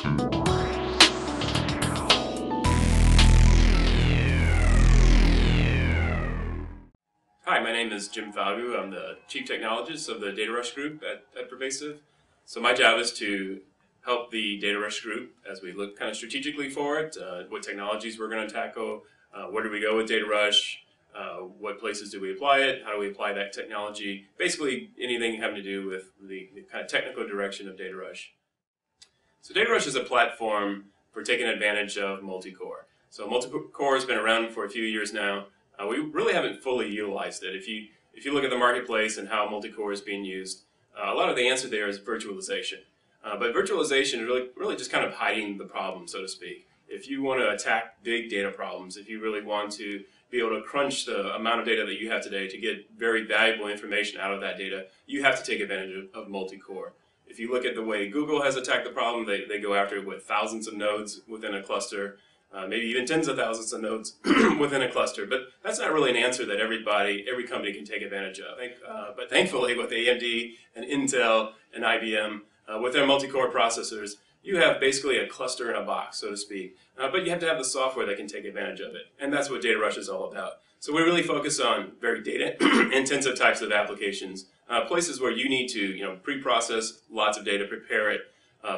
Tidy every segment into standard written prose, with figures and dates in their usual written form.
Hi, my name is Jim Falgout. I'm the Chief Technologist of the DataRush group at Pervasive. So my job is to help the DataRush group as we look kind of strategically for it, what technologies we're going to tackle, where do we go with DataRush, what places do we apply it, how do we apply that technology, basically anything having to do with the kind of technical direction of DataRush. So DataRush is a platform for taking advantage of Multicore. So Multicore has been around for a few years now. We really haven't fully utilized it. If you look at the marketplace and how Multicore is being used, a lot of the answer there is virtualization. But virtualization is really just kind of hiding the problem, so to speak. If you want to attack big data problems, if you really want to be able to crunch the amount of data that you have today to get very valuable information out of that data, you have to take advantage of Multicore. If you look at the way Google has attacked the problem, they go after it with thousands of nodes within a cluster. Maybe even tens of thousands of nodes within a cluster, but that's not really an answer that every company can take advantage of. But thankfully, with AMD and Intel and IBM, with their multi-core processors, you have basically a cluster in a box, so to speak. But you have to have the software that can take advantage of it, and that's what DataRush is all about. So we really focus on very data-intensive types of applications, places where you need to pre-process lots of data, prepare it,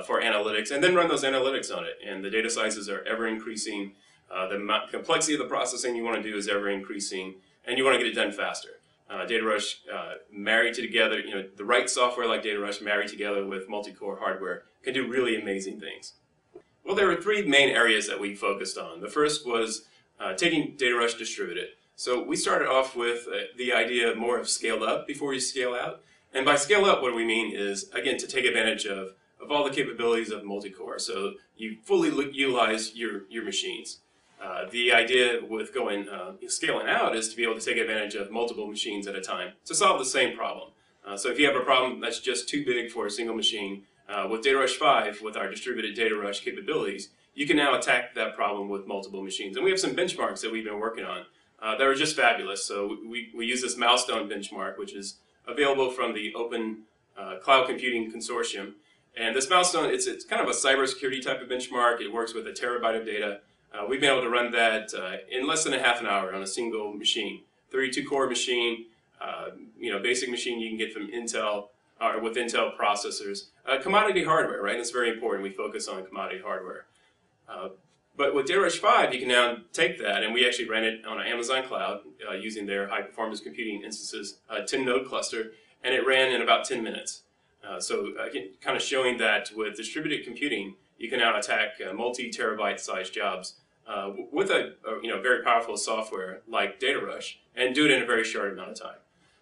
for analytics, and then run those analytics on it. And the data sizes are ever increasing. The complexity of the processing you want to do is ever increasing, and you want to get it done faster. DataRush married together, the right software like DataRush married together with multi-core hardware can do really amazing things. Well, there were three main areas that we focused on. The first was taking DataRush distributed. So we started off with the idea more of scale up before you scale out. And by scale up, what we mean is, again, to take advantage of all the capabilities of multi-core, so you fully utilize your machines. The idea with scaling out is to be able to take advantage of multiple machines at a time to solve the same problem. So if you have a problem that's just too big for a single machine, with DataRush 5, with our distributed DataRush capabilities, you can now attack that problem with multiple machines. And we have some benchmarks that we've been working on that are just fabulous. So we use this milestone benchmark, which is available from the Open Cloud Computing Consortium. And this milestone, it's kind of a cybersecurity type of benchmark. It works with a terabyte of data. We've been able to run that in less than a half an hour on a single machine. 32-core machine, basic machine you can get from Intel or with Intel processors. Commodity hardware, right? That's very important. We focus on commodity hardware. But with DataRush 5, you can now take that, and we actually ran it on an Amazon cloud using their high-performance computing instances, a 10-node cluster, and it ran in about 10 minutes. So again, kind of showing that with distributed computing, you can now attack multi-terabyte size jobs with a very powerful software like DataRush and do it in a very short amount of time.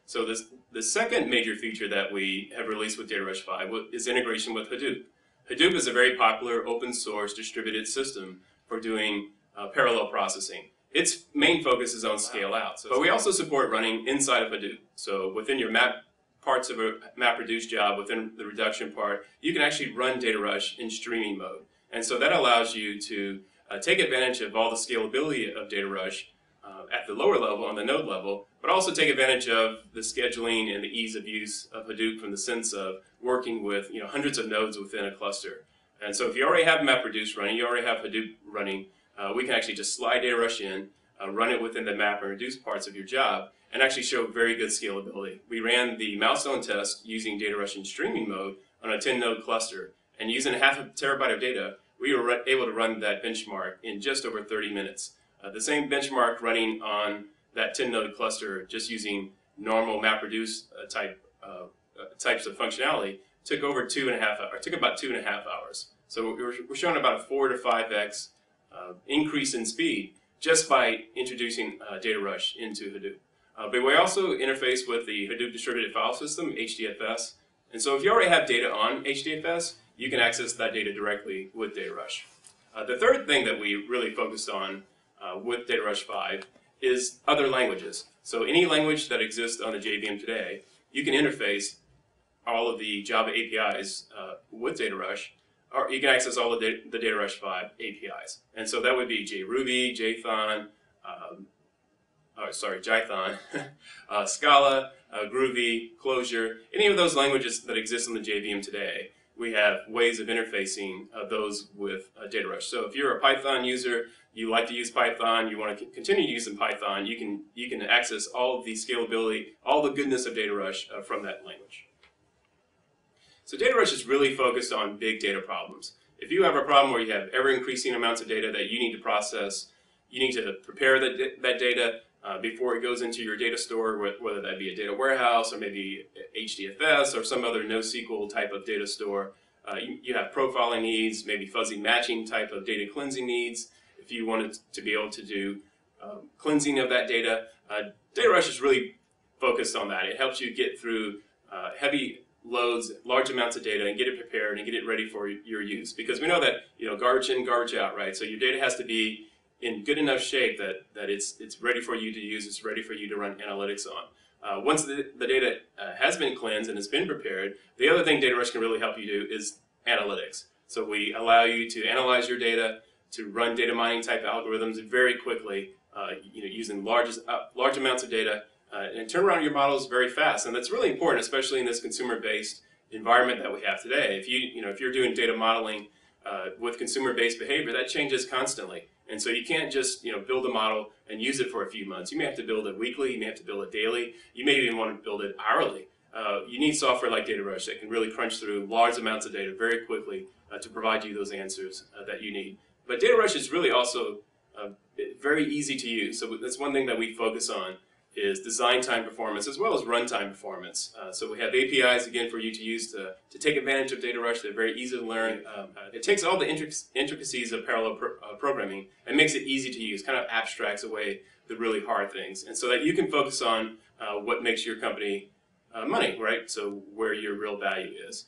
So the second major feature that we have released with DataRush 5 is integration with Hadoop. Hadoop is a very popular open source distributed system for doing parallel processing. Its main focus is on scale out, but we also support running inside of Hadoop. So within your parts of a MapReduce job, within the reduction part, you can actually run DataRush in streaming mode. And so that allows you to take advantage of all the scalability of DataRush at the lower level, on the node level, but also take advantage of the scheduling and the ease of use of Hadoop from the sense of working with hundreds of nodes within a cluster. And so if you already have MapReduce running, you already have Hadoop running, we can actually just slide DataRush in, run it within the MapReduce parts of your job, and actually show very good scalability. We ran the milestone test using DataRush in streaming mode on a 10-node cluster, and using a half a terabyte of data, we were able to run that benchmark in just over 30 minutes. The same benchmark running on that 10-node cluster, just using normal MapReduce types of functionality, took about 2.5 hours. So we're showing about a 4 to 5x increase in speed just by introducing DataRush into Hadoop. But we also interface with the Hadoop Distributed File System, HDFS. And so if you already have data on HDFS, you can access that data directly with DataRush. The third thing that we really focused on with DataRush 5 is other languages. So any language that exists on the JVM today, you can interface all of the Java APIs with DataRush, or you can access all of the DataRush 5 APIs. And so that would be JRuby, Jython, Scala, Groovy, Clojure, any of those languages that exist on the JVM today. we have ways of interfacing those with DataRush. So if you're a Python user, you like to use Python, you want to continue using Python, you can access all of the scalability, all the goodness of DataRush from that language. So DataRush is really focused on big data problems. If you have a problem where you have ever-increasing amounts of data that you need to process, you need to prepare that data before it goes into your data store, whether that be a data warehouse or maybe HDFS or some other NoSQL type of data store. You have profiling needs, maybe fuzzy matching type of data cleansing needs. If you wanted to be able to do cleansing of that data, DataRush is really focused on that. It helps you get through heavy loads, large amounts of data, and get it prepared and get it ready for your use. Because we know that garbage in, garbage out, right? So your data has to be in good enough shape that it's ready for you to use, it's ready for you to run analytics on. Once the data has been cleansed and has been prepared, the other thing DataRush can really help you do is analytics. So we allow you to analyze your data, to run data mining type algorithms very quickly, using large amounts of data, and turn around your models very fast. And that's really important, especially in this consumer-based environment that we have today. If you're doing data modeling with consumer-based behavior, that changes constantly. And so you can't just build a model and use it for a few months. You may have to build it weekly, you may have to build it daily, you may even want to build it hourly. You need software like DataRush that can really crunch through large amounts of data very quickly to provide you those answers that you need. But DataRush is really also very easy to use. So that's one thing that we focus on, is design time performance as well as runtime performance. So we have APIs, again, for you to use to take advantage of DataRush. They're very easy to learn. It takes all the intricacies of parallel programming and makes it easy to use, kind of abstracts away the really hard things. And so that you can focus on what makes your company money, right? So where your real value is.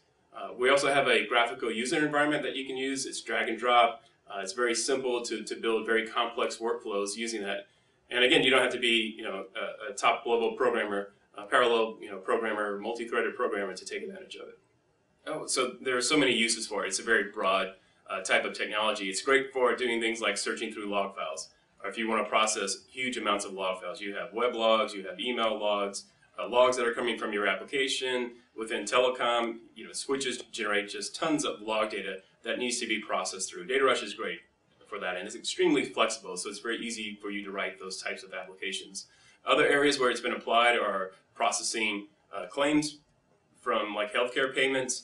We also have a graphical user environment that you can use. It's drag and drop. It's very simple to build very complex workflows using that. And again, you don't have to be a top level programmer, parallel programmer, multi-threaded programmer to take advantage of it. Oh, so there are so many uses for it. It's a very broad type of technology. It's great for doing things like searching through log files, or if you want to process huge amounts of log files. You have web logs, you have email logs, logs that are coming from your application. Within telecom, switches generate just tons of log data that needs to be processed through. DataRush is great for that, and it's extremely flexible, so it's very easy for you to write those types of applications. Other areas where it's been applied are processing claims from like healthcare payments.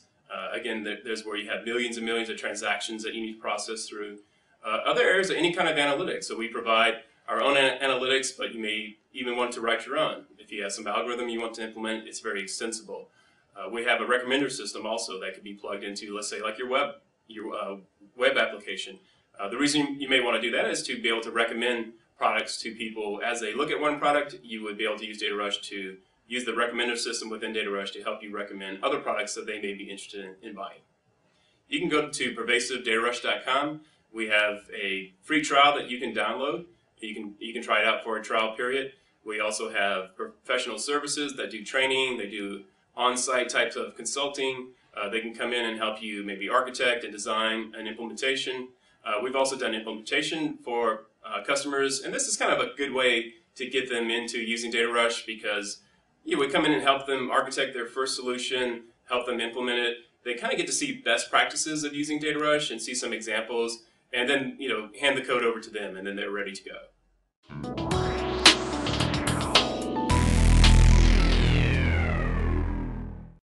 Again, there's where you have millions and millions of transactions that you need to process through. Other areas are any kind of analytics. So we provide our own analytics, but you may even want to write your own. If you have some algorithm you want to implement, it's very extensible. We have a recommender system also that could be plugged into, let's say, like your web application. The reason you may want to do that is to be able to recommend products to people. As they look at one product, you would be able to use DataRush to use the recommender system within DataRush to help you recommend other products that they may be interested in buying. You can go to pervasiveDataRush.com. We have a free trial that you can download. You can try it out for a trial period. We also have professional services that do training. They do on-site types of consulting. They can come in and help you maybe architect and design an implementation. We've also done implementation for customers, and this is kind of a good way to get them into using DataRush, because we come in and help them architect their first solution, help them implement it. They kind of get to see best practices of using DataRush and see some examples, and then hand the code over to them, and then they're ready to go.